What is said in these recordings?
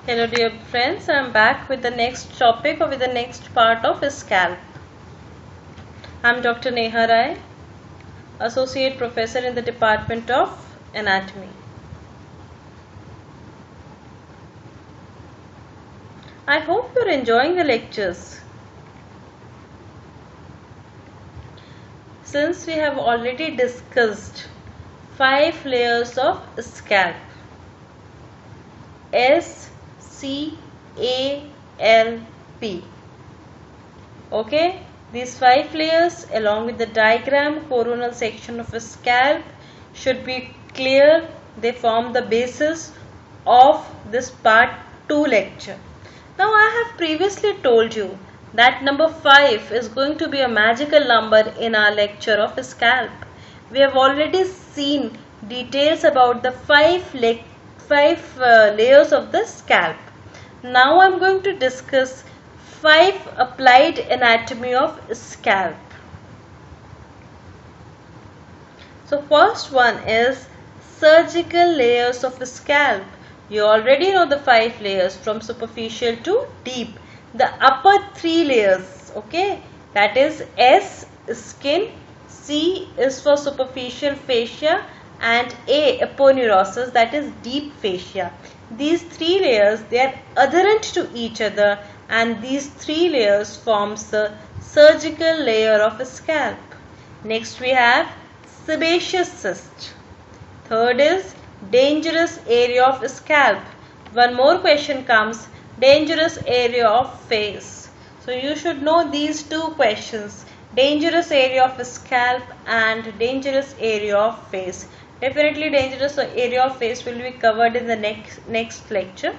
Hello dear friends, I am back with the next topic or with the next part of scalp. I am Dr. Neha Rai, Associate Professor in the Department of Anatomy. I hope you are enjoying the lectures. Since we have already discussed 5 layers of scalp, S, C, A, L, P. Okay, these 5 layers along with the diagram coronal section of a scalp should be clear. They form the basis of this part 2 lecture. Now I have previously told you that number 5 is going to be a magical number in our lecture of scalp. We have already seen details about the 5 layers of the scalp. Now I am going to discuss 5 applied anatomy of scalp. So first one is surgical layers of scalp. You already know the 5 layers from superficial to deep. The upper 3 layers, okay, that is S, skin, C is for superficial fascia, and A, aponeurosis, that is deep fascia. These 3 layers, they are adherent to each other, and these 3 layers forms the surgical layer of scalp. Next we have sebaceous cyst. Third is dangerous area of scalp. One more question comes, dangerous area of face. So you should know these two questions, dangerous area of scalp and dangerous area of face. Definitely dangerous area of face will be covered in the next lecture.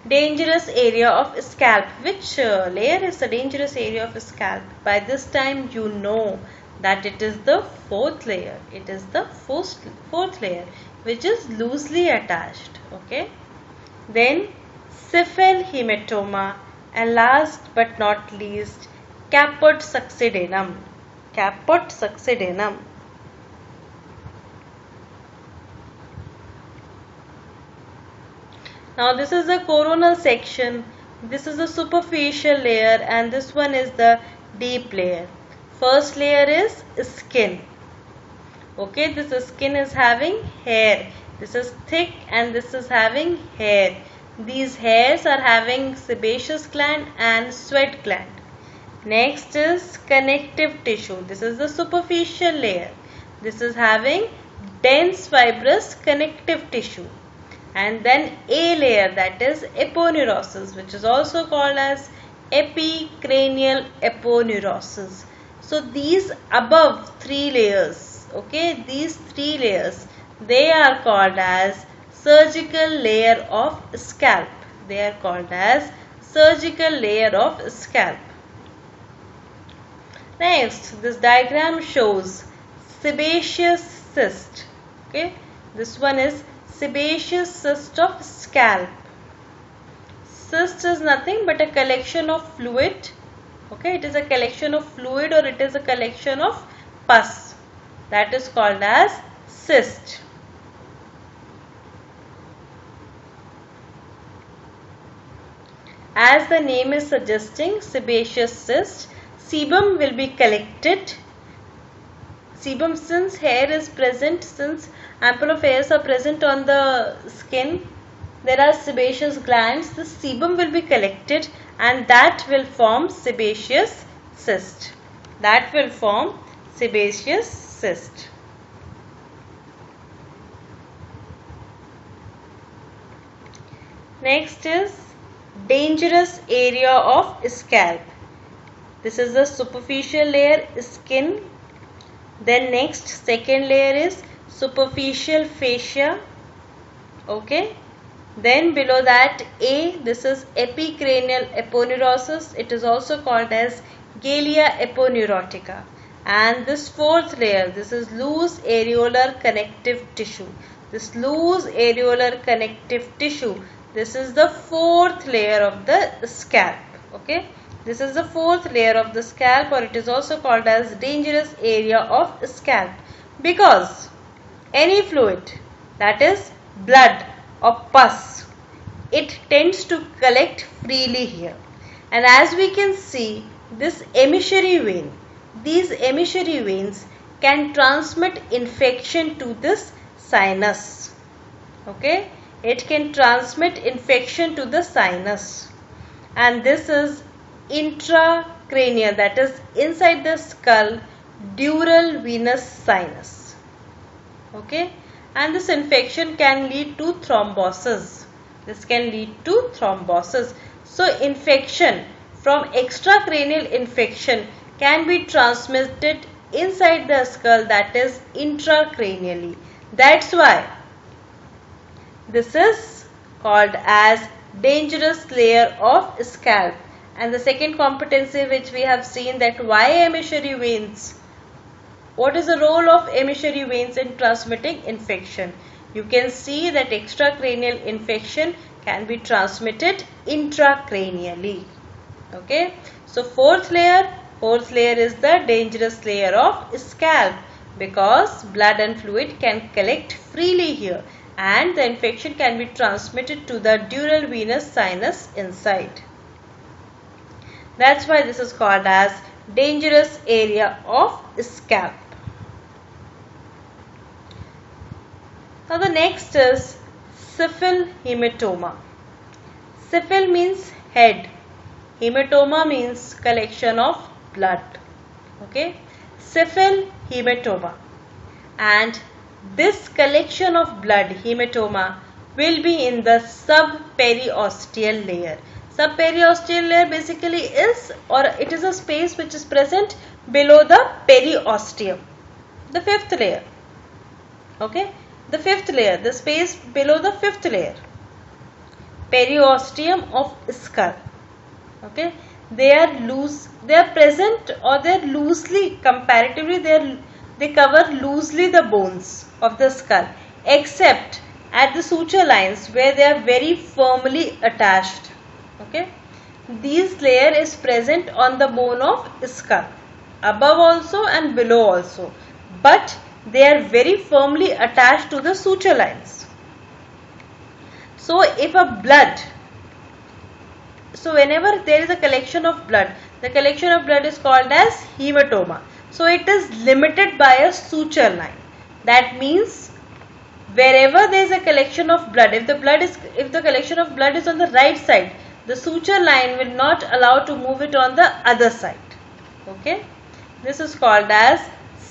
Dangerous area of scalp. Which layer is the dangerous area of scalp? By this time you know that it is the fourth layer. It is the fourth layer which is loosely attached. Okay. Then cephal hematoma, and last but not least caput succedaneum. Caput succedaneum. Now this is the coronal section, this is the superficial layer, and this one is the deep layer. First layer is skin. Okay, this skin is having hair. This is thick and this is having hair. These hairs are having sebaceous gland and sweat gland. Next is connective tissue. This is the superficial layer. This is having dense fibrous connective tissue. And then A layer, that is aponeurosis, which is also called as epicranial aponeurosis. So these above 3 layers, okay, these 3 layers, they are called as surgical layer of scalp. They are called as surgical layer of scalp. Next, this diagram shows sebaceous cyst. Okay, this one is sebaceous cyst of scalp. Cyst is nothing but a collection of fluid. Okay, it is a collection of fluid or it is a collection of pus. That is called as cyst. As the name is suggesting, sebaceous cyst, sebum will be collected. Sebum, since hair is present, since ample of hairs are present on the skin, there are sebaceous glands. The sebum will be collected and that will form sebaceous cyst. That will form sebaceous cyst. Next is dangerous area of scalp. This is the superficial layer, skin. Then next, second layer is superficial fascia. Okay. Then below that A, this is epicranial aponeurosis. It is also called as Galea aponeurotica. And this fourth layer, this is loose areolar connective tissue. This loose areolar connective tissue, this is the fourth layer of the scalp. Okay. This is the fourth layer of the scalp, or it is also called as dangerous area of scalp, because any fluid, that is blood or pus, it tends to collect freely here. And as we can see, this emissary vein, these emissary veins can transmit infection to this sinus. Okay, it can transmit infection to the sinus, and this is intracranial, that is inside the skull, dural venous sinus. Okay, and this infection can lead to thrombosis. This can lead to thrombosis. So infection from extracranial infection can be transmitted inside the skull, that is intracranially. That's why this is called as dangerous layer of scalp. And the second competency which we have seen, that why emissary veins. What is the role of emissary veins in transmitting infection? You can see that extracranial infection can be transmitted intracranially. Okay. So fourth layer is the dangerous layer of scalp, because blood and fluid can collect freely here, and the infection can be transmitted to the dural venous sinus inside. That's why this is called as dangerous area of scalp. Now the next is cephal hematoma. Cephal means head. Hematoma means collection of blood. Okay. Cephal hematoma. And this collection of blood, hematoma, will be in the subperiosteal layer. Subperiosteal layer basically is, or it is a space which is present below the periosteum. The fifth layer. Okay. The fifth layer, the space below the fifth layer, periosteum of skull. Okay, they are present, or they are loosely, comparatively they cover loosely the bones of the skull, except at the suture lines where they are very firmly attached. Okay, this layer is present on the bone of skull, above also and below also, but they are very firmly attached to the suture lines. So whenever there is a collection of blood, the collection of blood is called as hematoma. So it is limited by a suture line. That means wherever there is a collection of blood, if the collection of blood is on the right side, the suture line will not allow to move it on the other side. Okay, this is called as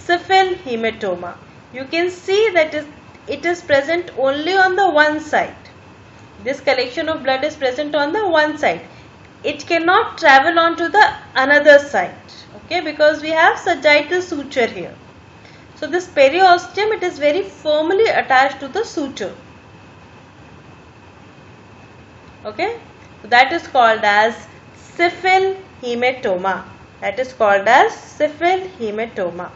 cephal hematoma. You can see that it is present only on the one side. This collection of blood is present on the one side. It cannot travel on to the another side. Okay, because we have sagittal suture here. So this periosteum, it is very firmly attached to the suture. Okay, so that is called as cephal hematoma. That is called as cephal hematoma.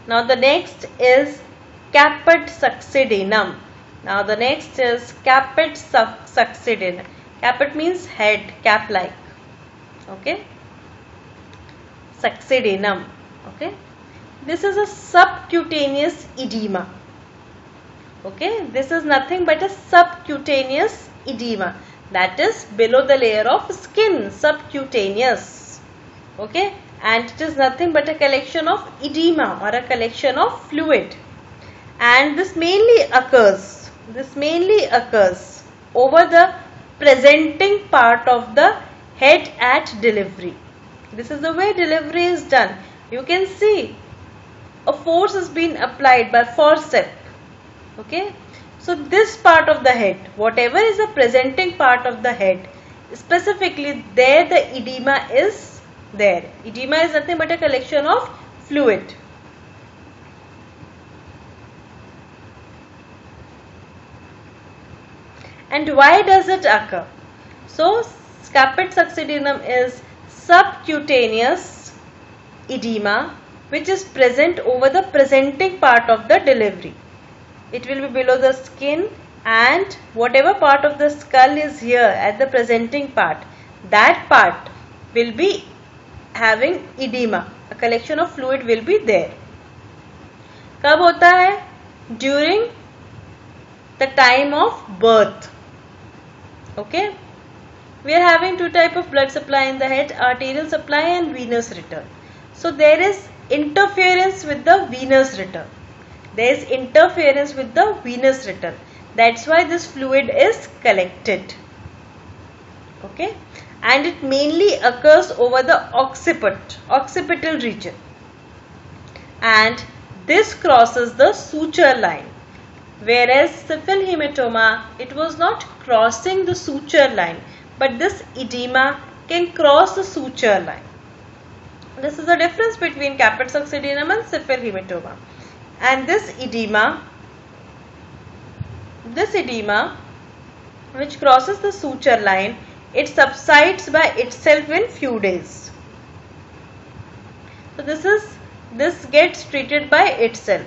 Now the next is caput succedaneum. Now the next is caput succedaneum. Caput means head, cap-like. Okay. Succedaneum. Okay. This is a subcutaneous edema. Okay. This is nothing but a subcutaneous edema. That is below the layer of skin, subcutaneous. Okay. And it is nothing but a collection of edema or a collection of fluid. And this mainly occurs over the presenting part of the head at delivery. This is the way delivery is done. You can see a force has been applied by forceps. Okay. So this part of the head, whatever is the presenting part of the head, specifically there the edema is there. Edema is nothing but a collection of fluid. And why does it occur? So caput succedaneum is subcutaneous edema which is present over the presenting part of the delivery. It will be below the skin, and whatever part of the skull is here at the presenting part, that part will be having edema. A collection of fluid will be there. कब होता है? During the time of birth. Okay, we are having two type of blood supply in the head, arterial supply and venous return. So there is interference with the venous return. There is interference with the venous return. That's why this fluid is collected. Okay, and it mainly occurs over the occipital region, and this crosses the suture line. Whereas Syphil hematoma, it was not crossing the suture line, but this edema can cross the suture line. This is the difference between caput succedaneum and Syphil hematoma. And this edema which crosses the suture line, it subsides by itself in few days. So this gets treated by itself.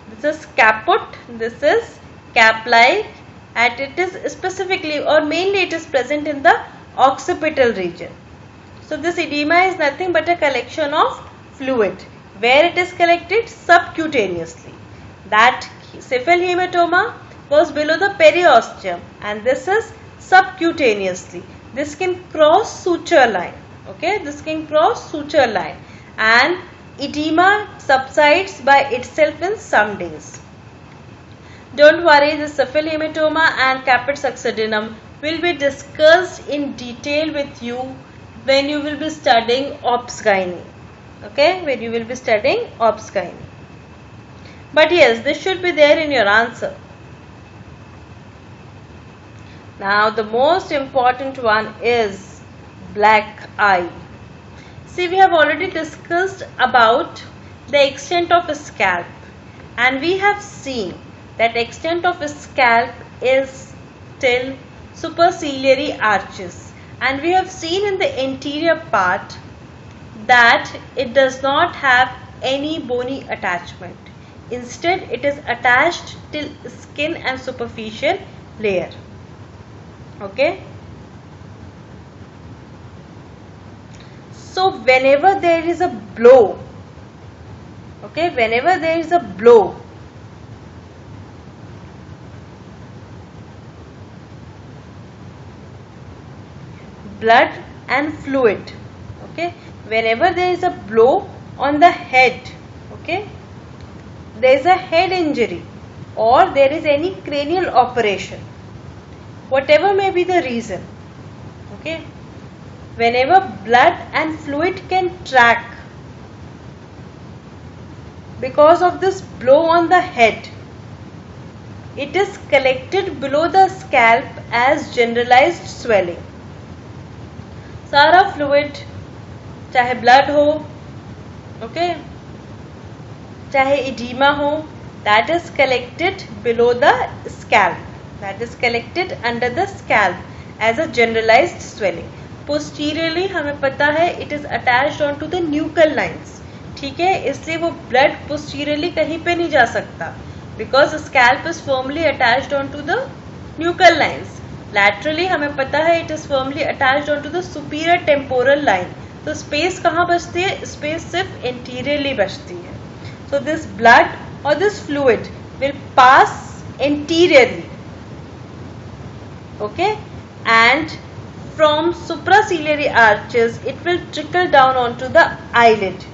This is caput, this is cap-like, and it is specifically or mainly it is present in the occipital region. So this edema is nothing but a collection of fluid. Where it is collected? Subcutaneously. That Syphil hematoma was below the periosteum, and this is subcutaneously. This can cross suture line. Okay, this can cross suture line, and edema subsides by itself in some days. Don't worry, the Syphil hematoma and caput succedaneum will be discussed in detail with you when you will be studying obs-gynae. Okay, when you will be studying obs-gynae. But yes, this should be there in your answer. Now the most important one is black eye. See, we have already discussed about the extent of a scalp, and we have seen that extent of a scalp is till superciliary arches, and we have seen in the anterior part that it does not have any bony attachment. Instead, it is attached till skin and superficial layer. Okay. So whenever there is a blow, okay, whenever there is a blow, blood and fluid, okay, whenever there is a blow on the head, okay, there is a head injury or there is any cranial operation, whatever may be the reason, okay, whenever blood and fluid can track because of this blow on the head, it is collected below the scalp as generalized swelling. सारा fluid, चाहे blood हो, okay, चाहे oedema हो, that is collected below the scalp, that is collected under the scalp as a generalized swelling. Posteriorly हमें पता है it is attached onto the nuchal lines, ठीक है, इसलिए वो blood posteriorly कहीं पे नहीं जा सकता because the scalp is firmly attached onto the nuchal lines. Laterally हमें पता है it is firmly attached onto the superior temporal line. तो space कहाँ बचती है? Space सिर्फ anteriorly बचती है. So this blood or this fluid will pass anteriorly, okay, and from supraciliary arches it will trickle down onto the eyelid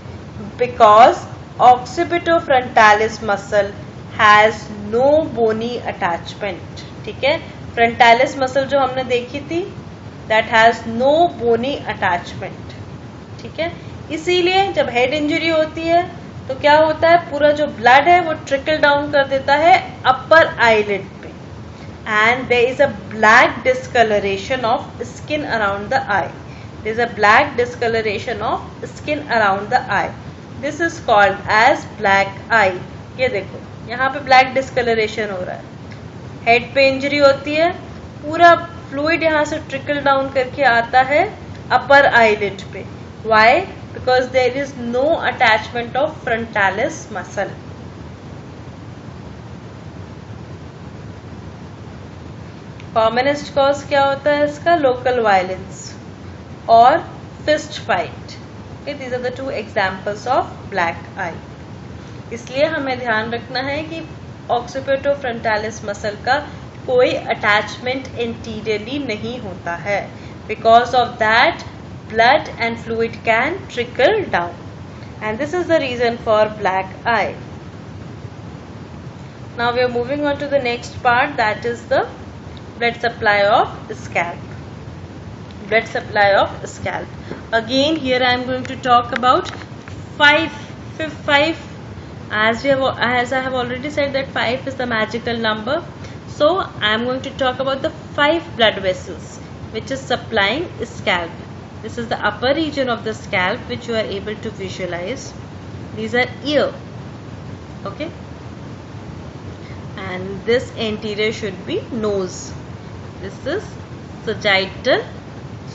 because occipitofrontalis muscle has no bony attachment. ठीक है, frontalis muscle जो हमने देखी थी that has no bony attachment. ठीक है, इसीलिए जब हेड इंजरी होती है तो क्या होता है, पूरा जो ब्लड है वो ट्रिकल डाउन कर देता है अपर आईलिड पे, and there is a black discolouration of skin around the eye. There is a black discolouration of skin around the eye. This is called as black eye. ये देखो यहाँ पे black discolouration हो रहा है. Head पे injury होती है, पूरा फ्लूइड यहाँ से ट्रिकल डाउन करके आता है अपर आईलिड पे. Why? Because there is no attachment of frontalis muscle. Commonest cause क्या होता है इसका? लोकल वायलेंस और fist fight. These are the two examples of black eye. इसलिए हमें ध्यान रखना है कि ऑक्सीपिटोफ्रंटालिस मसल का कोई अटैचमेंट इंटीरियरली नहीं होता है. Because of that blood and fluid can trickle down, and this is the reason for black eye. Now we are moving on to the next part, that is the blood supply of scalp. Blood supply of scalp. Again here I am going to talk about five. As I have already said that 5 is the magical number, so I am going to talk about the 5 blood vessels which is supplying scalp. This is the upper region of the scalp which you are able to visualize. These are ear, okay, and this anterior should be nose. This is sagittal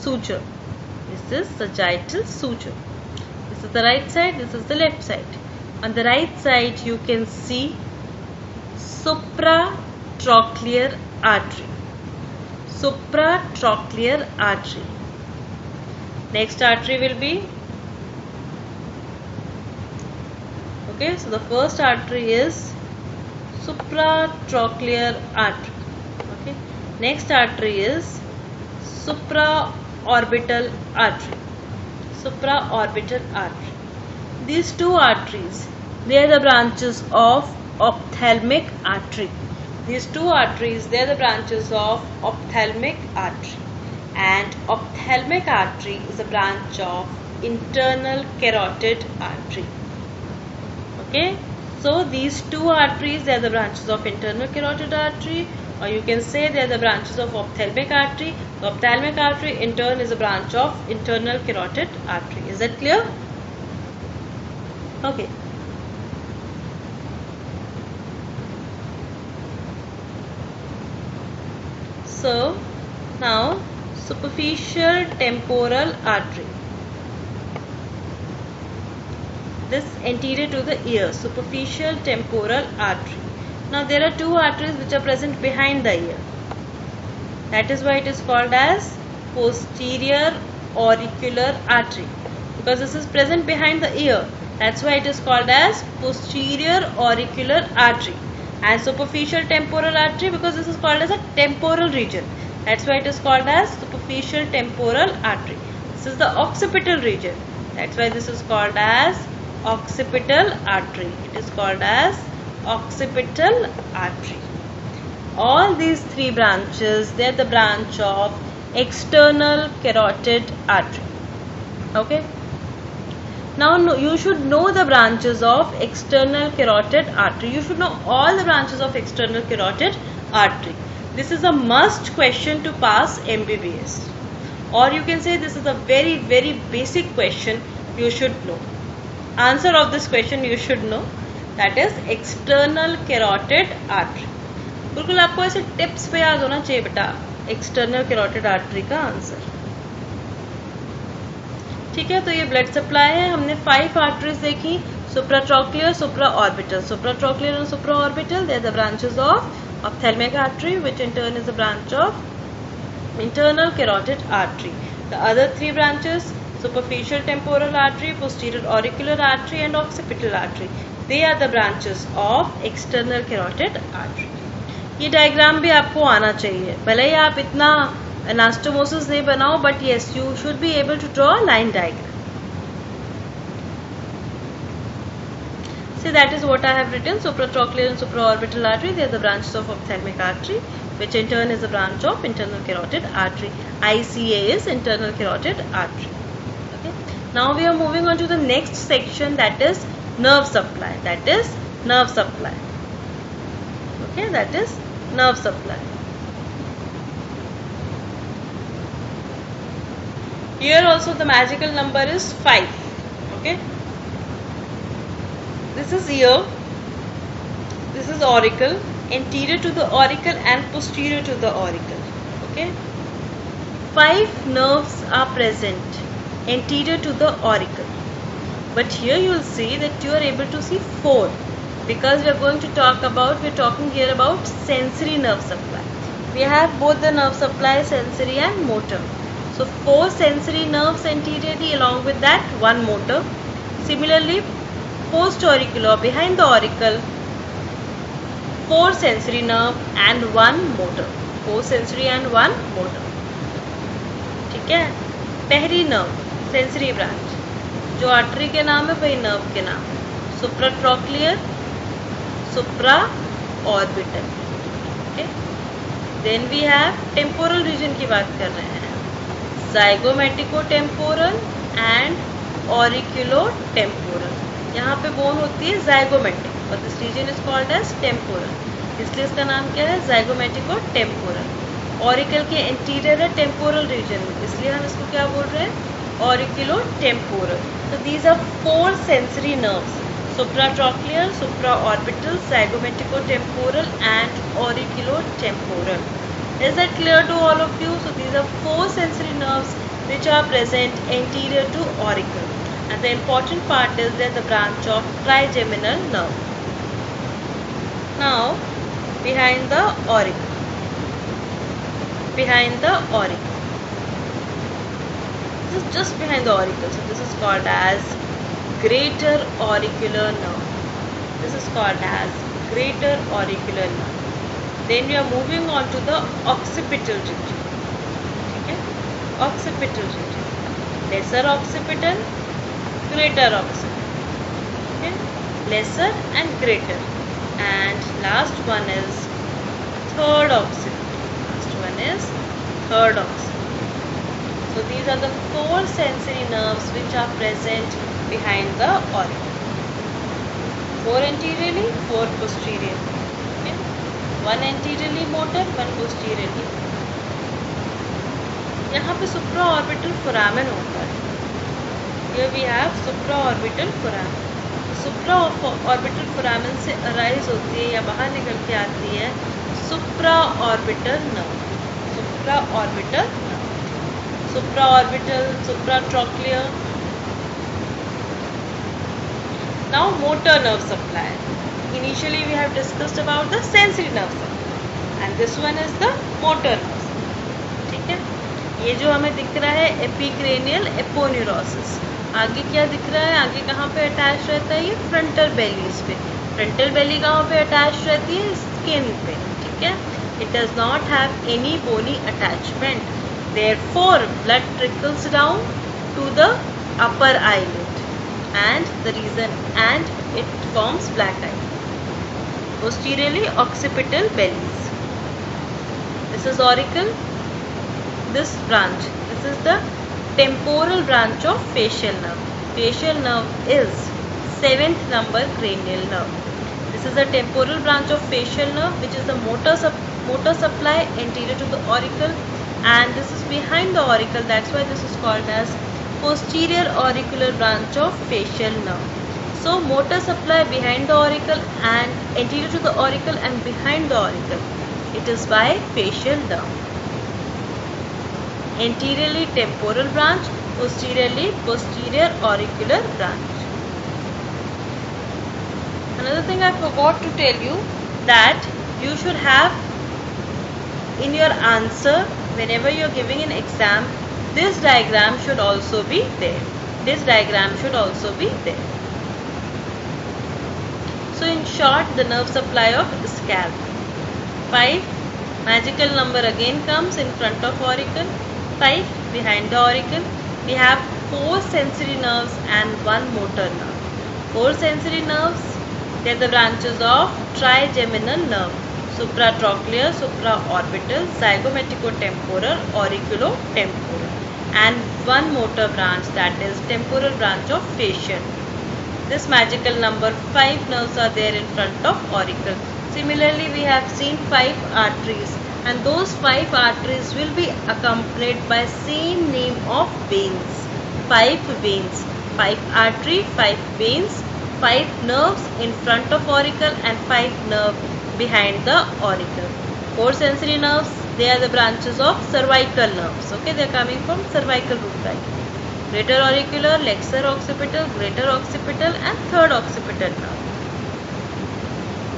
suture. This is sagittal suture. This is the right side, this is the left side. On the right side you can see supratrochlear artery. Supratrochlear artery. Next artery will be, okay, so the first artery is supratrochlear artery. Okay, next artery is supraorbital artery. Supraorbital artery. These two arteries, they are the branches of ophthalmic artery. These two arteries, they are the branches of ophthalmic artery. And ophthalmic artery is a branch of internal carotid artery. Okay, so these two arteries, they are the branches of internal carotid artery, or you can say they are the branches of ophthalmic artery. The ophthalmic artery in turn is a branch of internal carotid artery. Is that clear? Okay. So now superficial temporal artery. This anterior to the ear, superficial temporal artery. Now there are two arteries which are present behind the ear. That is why it is called as posterior auricular artery, because this is present behind the ear. That's why it is called as posterior auricular artery. And superficial temporal artery, because this is called as a temporal region. That's why it is called as superficial temporal artery. This is the occipital region. That's why this is called as occipital artery. It is called as occipital artery. All these three branches, they are the branch of external carotid artery. Okay. Now you should know the branches of external carotid artery. You should know all the branches of external carotid artery. This is a must question to pass MBBS, or you can say this is a very basic question you should know. Answer of this question you should know, that is external carotid artery. बिल्कुल आपको ऐसे tips पे याद होना चाहिए बेटा external carotid artery का answer. ठीक है, तो ये ब्लड सप्लाई है. हमने 5 आर्टरीज देखी, supratrochlear, supraorbital. Supratrochlear and supraorbital, they are the branches of ophthalmic artery, which in turn is a branch of internal carotid artery. The other 3 branches, superficial temporal artery, posterior auricular artery and occipital artery, they are the branches of external carotid artery. ये diagram भी आपको आना चाहिए, भले ही आप इतना anastomosis नहीं बनाओ, but yes you should be able to draw line diagram. See, that is what I have written. Supratrochlear and supraorbital artery, they are the branches of ophthalmic artery, which in turn is a branch of internal carotid artery. ICA is internal carotid artery. Okay. Now we are moving on to the next section, that is nerve supply. That is nerve supply. Okay, that is nerve supply. Here also the magical number is 5. Okay. This is ear, this is auricle, anterior to the auricle and posterior to the auricle. Okay, 5 nerves are present anterior to the auricle, but here you will see that you are able to see 4, because we are going to talk about, we are talking here about sensory nerve supply. We have both the nerve supply, sensory and motor. So 4 sensory nerves anteriorly, along with that 1 motor. Similarly, post auricular, behind the auricle, 4 sensory nerve and 1 motor. 4 sensory and 1 motor. ठीक है, पहली nerve sensory branch जो artery के नाम है वही nerve के नाम है, supratrochlear, supra orbital. Okay, then we have temporal region की बात कर रहे हैं, zygomatico temporal and auriculo temporal. यहाँ पे बोन होती है जाइगोमेटिक और this region is called as temporal, इसलिए इसका नाम क्या है, जाइगोमेटिको टेम्पोरल. ऑरिकल के इंटीरियर है टेम्पोरल रीजन में, इसलिए हम इसको क्या बोल रहे हैं, ऑरिक्यूलो temporal. So these are 4 sensory nerves, supratrochlear, supraorbital, zygomaticotemporal and auriculotemporal. Is that clear to all of you? So these are 4 sensory nerves which are present anterior to auricle, and the important part is that the branch of trigeminal nerve. Now behind the auricle. This is just behind the auricle, so this is called as greater auricular nerve. This is called as greater auricular nerve. Then we are moving on to the occipital region. Okay? Occipital region. Lesser occipital, greater occipital. Okay? Lesser and greater. And last one is third occipital. So these are the 4 sensory nerves which are present behind the auricle. 4 anteriorly, 4 posteriorly. Okay? 1 anteriorly motor, 1 posteriorly. यहाँ पे supraorbital foramen होता है. Here we have supraorbital foramen. supraorbital foramen से arise होती है या बाहर निकल के आती है supraorbital nerve. Supraorbital, supratrochlear. Now motor nerve supply. Initially we have discussed about the sensory nerve supply, and this one is the motor nerve supply. ठीक है, ये जो हमें दिख रहा है एपिक्रेनियल एपोन्यूरोसिस, आगे क्या दिख रहा है, आगे कहाँ पे अटैच रहता है, ये फ्रंटल बेलीज पे. फ्रंटल बेली कहाँ पे अटैच रहती है, स्किन पे. ठीक है, it does not have any bony attachment, therefore blood trickles down to the upper eyelid and it forms black eye. Posteriorly occipital bellies. This is auricle. This branch, this is the temporal branch of facial nerve. Facial nerve is 7th number cranial nerve. This is the temporal branch of facial nerve, which is the motor supply anterior to the auricle, and this is behind the auricle. That's why this is called as posterior auricular branch of facial nerve. So motor supply behind the auricle and anterior to the auricle and behind the auricle, it is by facial nerve. Anteriorly temporal branch, posteriorly posterior auricular branch. Another thing I forgot to tell you, that you should have in your answer, whenever you are giving an exam, this diagram should also be there. So in short, the nerve supply of scalp. 5, magical number again comes in front of auricle. 5 behind the auricle. We have 4 sensory nerves and 1 motor nerve. 4 sensory nerves, they are the branches of trigeminal nerve, supratrochlear, supraorbital, zygomaticotemporal, auriculotemporal, and 1 motor branch, that is temporal branch of facial. This magical number 5 nerves are there in front of auricle. Similarly, we have seen 5 arteries, and those 5 arteries will be accompanied by same name of veins. 5 veins, 5 artery, 5 veins, 5 nerves in front of auricle and 5 nerves behind the auricle. 4 sensory nerves, they are the branches of cervical nerves. Okay, they are coming from cervical root bag. Greater auricular, lesser occipital, greater occipital and third occipital nerve.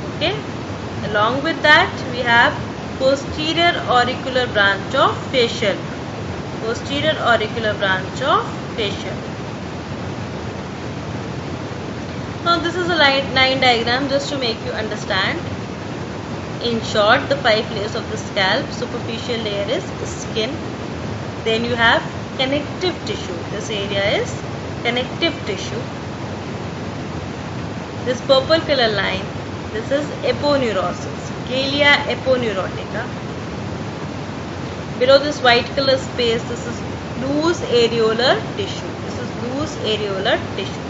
Okay, along with that we have posterior auricular branch of facial. Posterior auricular branch of facial. Now this is a line diagram just to make you understand. in short, the 5 layers of the scalp. Superficial layer is skin. Then you have connective tissue. This area is connective tissue. This purple color line, this is aponeurosis, Galea aponeurotica. Below this white color space, this is loose areolar tissue. This is loose areolar tissue.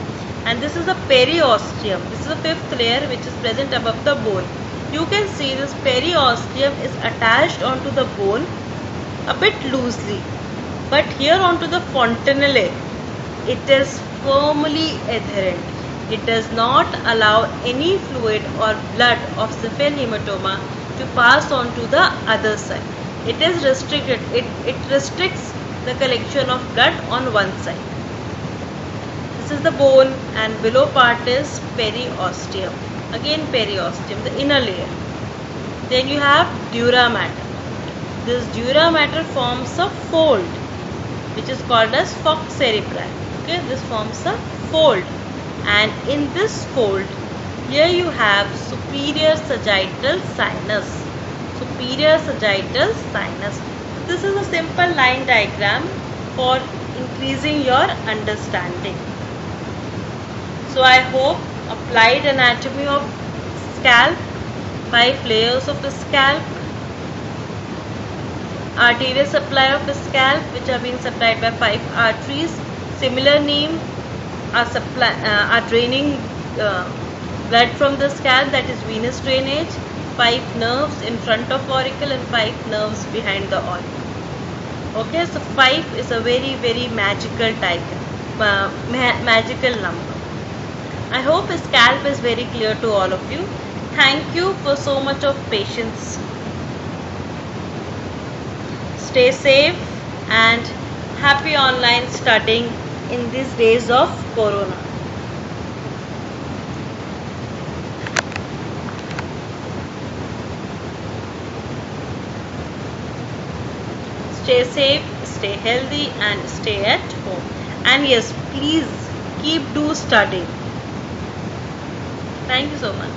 And this is the periosteum. This is the 5th layer which is present above the bone. You can see this periosteum is attached onto the bone a bit loosely. But here onto the fontanelle, it is firmly adherent. It does not allow any fluid or blood of cephal hematoma to pass on to the other side. It is restricted. It restricts the collection of blood on one side. This is the bone, and below part is periosteum. Again periosteum, the inner layer. Then you have dura mater. This dura mater forms a fold, which is called as falx cerebri. Okay, this forms a fold. And in this fold, here you have superior sagittal sinus. Superior sagittal sinus. This is a simple line diagram for increasing your understanding. So I hope applied anatomy of scalp, 5 layers of the scalp, arterial supply of the scalp, which are being supplied by 5 arteries. Similar name are draining blood from the scalp, that is venous drainage. 5 nerves in front of auricle and 5 nerves behind the auricle. Okay, so 5 is a very, very magical magical number. I hope scalp is very clear to all of you. Thank you for so much of patience. Stay safe and happy online studying in these days of Corona. Stay safe, stay healthy and stay at home. And yes, please do studying. Thank you so much.